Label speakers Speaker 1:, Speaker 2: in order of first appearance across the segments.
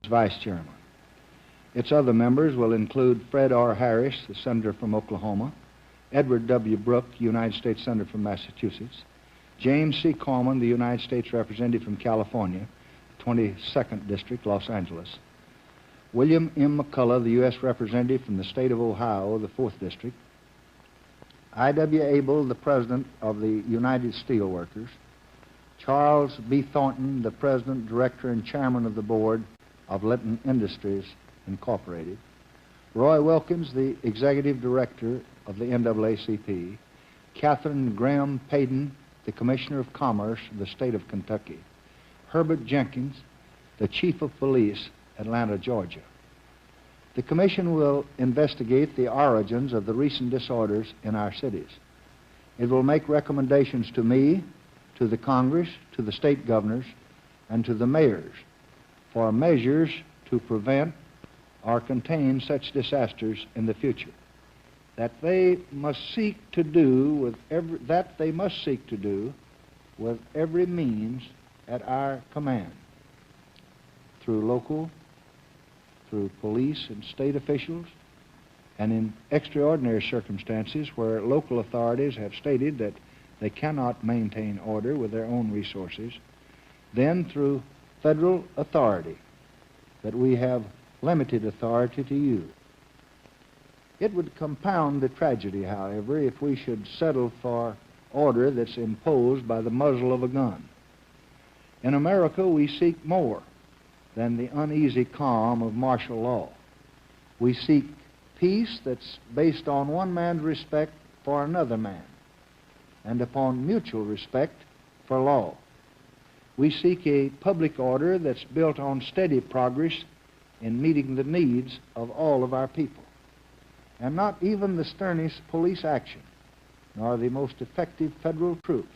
Speaker 1: Vice Chairman. Its other members will include Fred R. Harris, the Senator from Oklahoma, Edward W. Brooke, United States Senator from Massachusetts, James C. Corman, the United States Representative from California, 22nd District, Los Angeles, William M. McCullough, the U.S. Representative from the state of Ohio, the 4th District, I.W. Abel, the President of the United Steelworkers, Charles B. Thornton, the President, Director, and Chairman of the Board of Litton Industries, Incorporated, Roy Wilkins, the Executive Director of the NAACP, Catherine Graham Payden, the Commissioner of Commerce of the state of Kentucky, Herbert Jenkins, the Chief of Police, Atlanta, Georgia. The Commission will investigate the origins of the recent disorders in our cities. It will make recommendations to me, to the Congress, to the state governors, and to the mayors for measures to prevent or contain such disasters in the future. That they must seek to do with every means at our command, through local, through police and state officials, and in extraordinary circumstances where local authorities have stated that they cannot maintain order with their own resources, then through federal authority that we have limited authority to use. It would compound the tragedy, however, if we should settle for order that's imposed by the muzzle of a gun. In America, we seek more than the uneasy calm of martial law. We seek peace that's based on one man's respect for another man and upon mutual respect for law. We seek a public order that's built on steady progress in meeting the needs of all of our people. And not even the sternest police action, nor the most effective federal troops,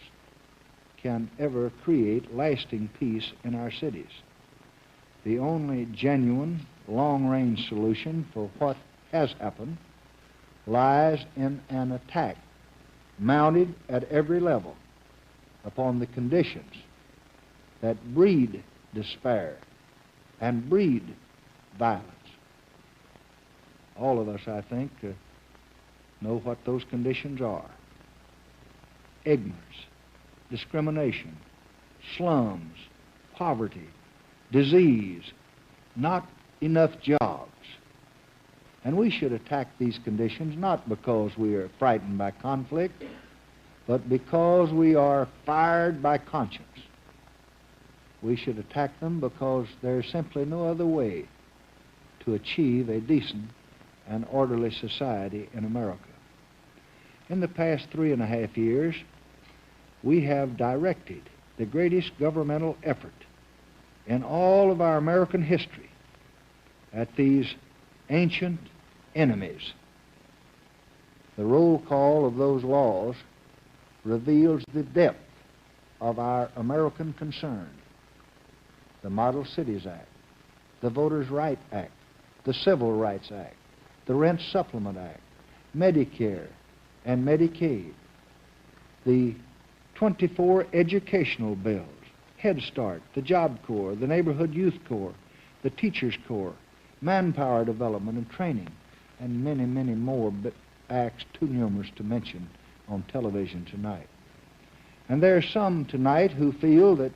Speaker 1: can ever create lasting peace in our cities. The only genuine, long-range solution for what has happened lies in an attack mounted at every level upon the conditions that breed despair and breed violence. All of us, I think, know what those conditions are. Ignorance, discrimination, slums, poverty, disease, not enough jobs. And we should attack these conditions not because we are frightened by conflict, but because we are fired by conscience. We should attack them because there's simply no other way to achieve a decent and orderly society in America. In the past 3.5 years, we have directed the greatest governmental effort in all of our American history at these ancient enemies. The roll call of those laws reveals the depth of our American concern. The Model Cities Act, the Voters' Right Act, the Civil Rights Act, the Rent Supplement Act, Medicare and Medicaid, the 24 educational bills, Head Start, the Job Corps, the Neighborhood Youth Corps, the Teachers Corps, Manpower Development and Training, and many, many more acts too numerous to mention on television tonight. And there are some tonight who feel that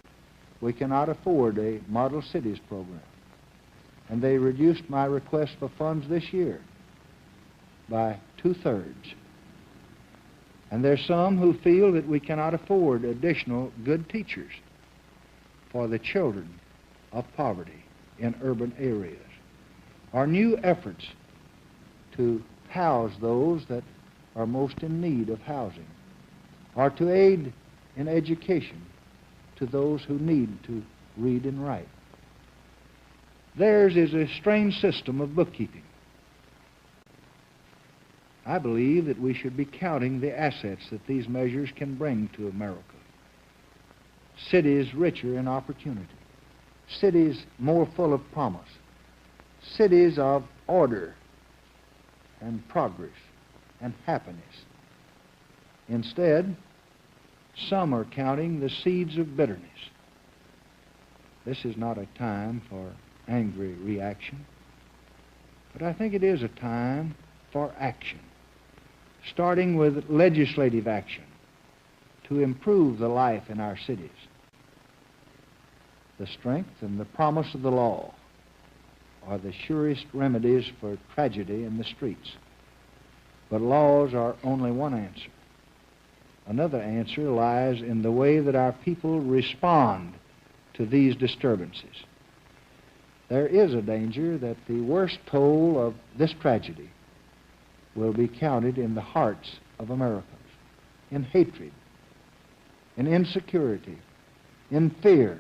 Speaker 1: we cannot afford a Model Cities program. And they reduced my request for funds this year by 2/3. And there's some who feel that we cannot afford additional good teachers for the children of poverty in urban areas, or new efforts to house those that are most in need of housing, or to aid in education to those who need to read and write. Theirs is a strange system of bookkeeping. I believe that we should be counting the assets that these measures can bring to America. Cities richer in opportunity, cities more full of promise, cities of order and progress and happiness. Instead, some are counting the seeds of bitterness. This is not a time for angry reaction, but I think it is a time for action, starting with legislative action to improve the life in our cities. The strength and the promise of the law are the surest remedies for tragedy in the streets. But laws are only one answer. Another answer lies in the way that our people respond to these disturbances. There is a danger that the worst toll of this tragedy will be counted in the hearts of Americans, in hatred, in insecurity, in fear,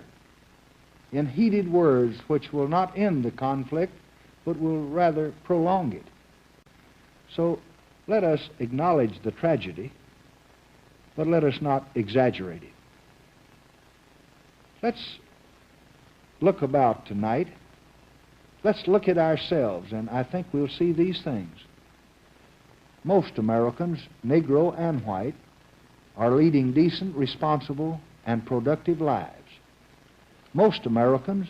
Speaker 1: in heated words which will not end the conflict, but will rather prolong it. So let us acknowledge the tragedy, but let us not exaggerate it. Let's look about tonight. Let's look at ourselves, and I think we'll see these things. Most Americans, Negro and white, are leading decent, responsible, and productive lives. Most Americans,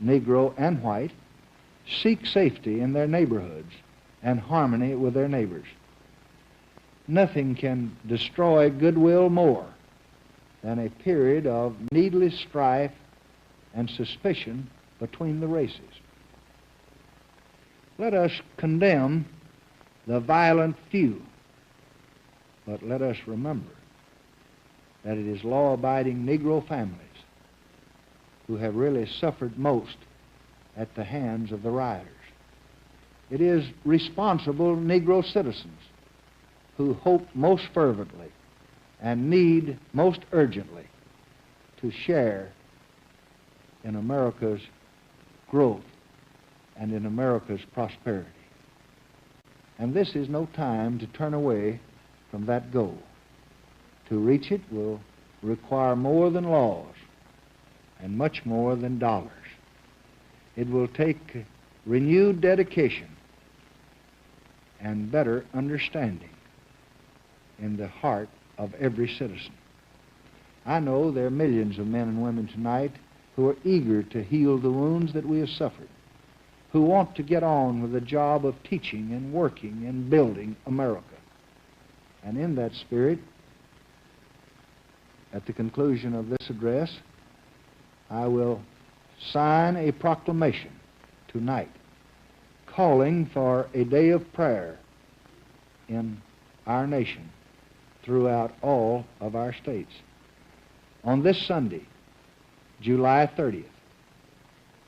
Speaker 1: Negro and white, seek safety in their neighborhoods and harmony with their neighbors. Nothing can destroy goodwill more than a period of needless strife and suspicion between the races. Let us condemn the violent few, but let us remember that it is law-abiding Negro families who have really suffered most at the hands of the rioters. It is responsible Negro citizens who hope most fervently and need most urgently to share in America's growth and in America's prosperity. And this is no time to turn away from that goal. To reach it will require more than laws and much more than dollars. It will take renewed dedication and better understanding in the heart of every citizen. I know there are millions of men and women tonight who are eager to heal the wounds that we have suffered, who want to get on with the job of teaching and working and building America. And in that spirit, at the conclusion of this address, I will sign a proclamation tonight calling for a day of prayer in our nation throughout all of our states. On this Sunday, July 30th,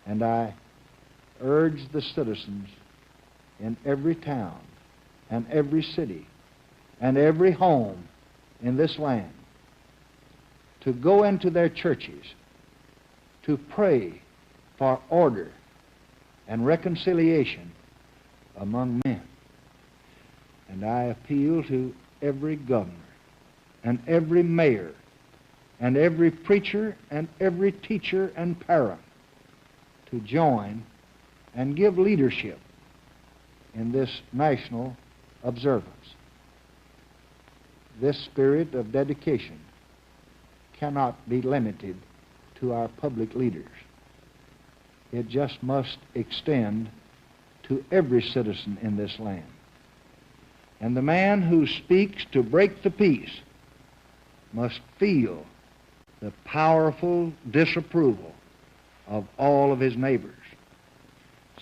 Speaker 1: and I urge the citizens in every town and every city and every home in this land to go into their churches to pray for order and reconciliation among men. And I appeal to every governor and every mayor and every preacher and every teacher and parent to join and give leadership in this national observance. This spirit of dedication cannot be limited to our public leaders. It just must extend to every citizen in this land. And the man who speaks to break the peace must feel the powerful disapproval of all of his neighbors.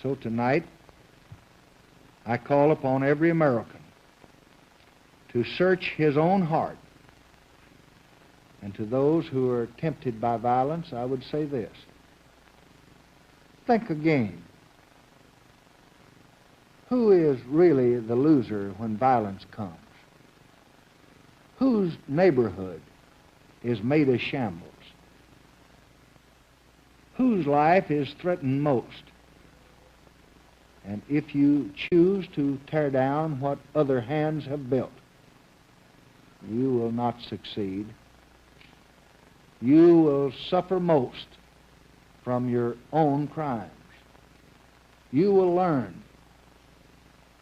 Speaker 1: So tonight, I call upon every American to search his own heart. And to those who are tempted by violence, I would say this: think again. Who is really the loser when violence comes? Whose neighborhood is made a shambles? Whose life is threatened most? And if you choose to tear down what other hands have built, you will not succeed. You will suffer most from your own crimes. You will learn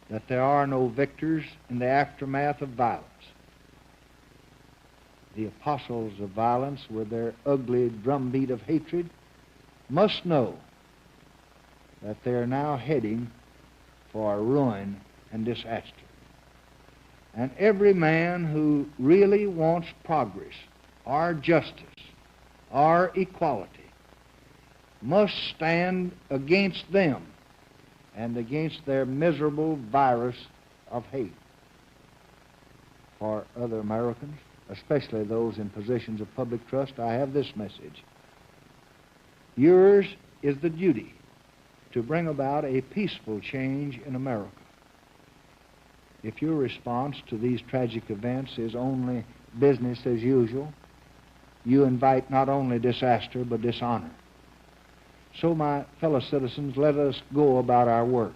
Speaker 1: that there are no victors in the aftermath of violence. The apostles of violence, with their ugly drumbeat of hatred, must know that they're now heading for ruin and disaster. And every man who really wants progress or justice or equality must stand against them and against their miserable virus of hate. For other Americans, especially those in positions of public trust, I have this message. Yours is the duty to bring about a peaceful change in America. If your response to these tragic events is only business as usual, you invite not only disaster but dishonor. So, my fellow citizens, let us go about our work.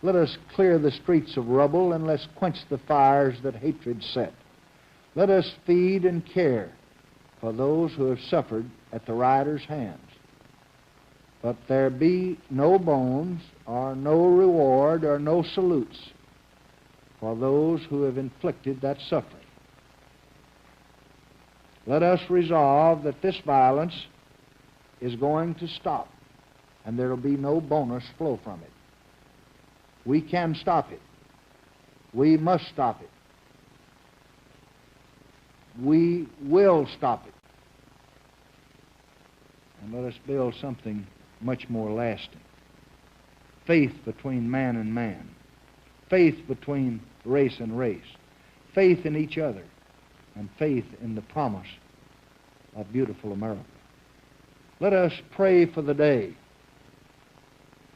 Speaker 1: Let us clear the streets of rubble, and let's quench the fires that hatred set. Let us feed and care for those who have suffered at the rioters' hands. But there be no bones or no reward or no salutes for those who have inflicted that suffering. Let us resolve that this violence is going to stop, and there will be no bonus flow from it. We can stop it. We must stop it. We will stop it. And let us build something much more lasting. Faith between man and man. Faith between race and race. Faith in each other. And faith in the promise of beautiful America. Let us pray for the day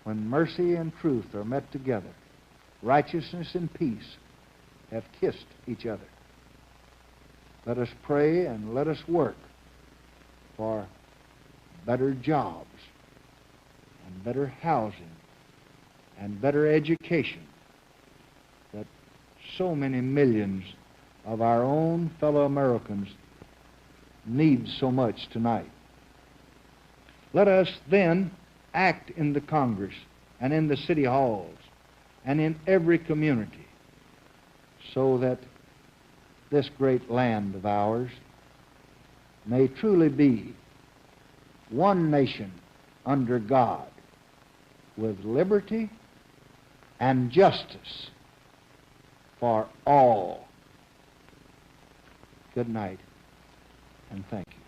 Speaker 1: when mercy and truth are met together, righteousness and peace have kissed each other. Let us pray and let us work for better jobs and better housing and better education that so many millions of our own fellow Americans need so much tonight. Let us then act in the Congress and in the city halls and in every community so that this great land of ours may truly be one nation under God with liberty and justice for all. Good night, and thank you.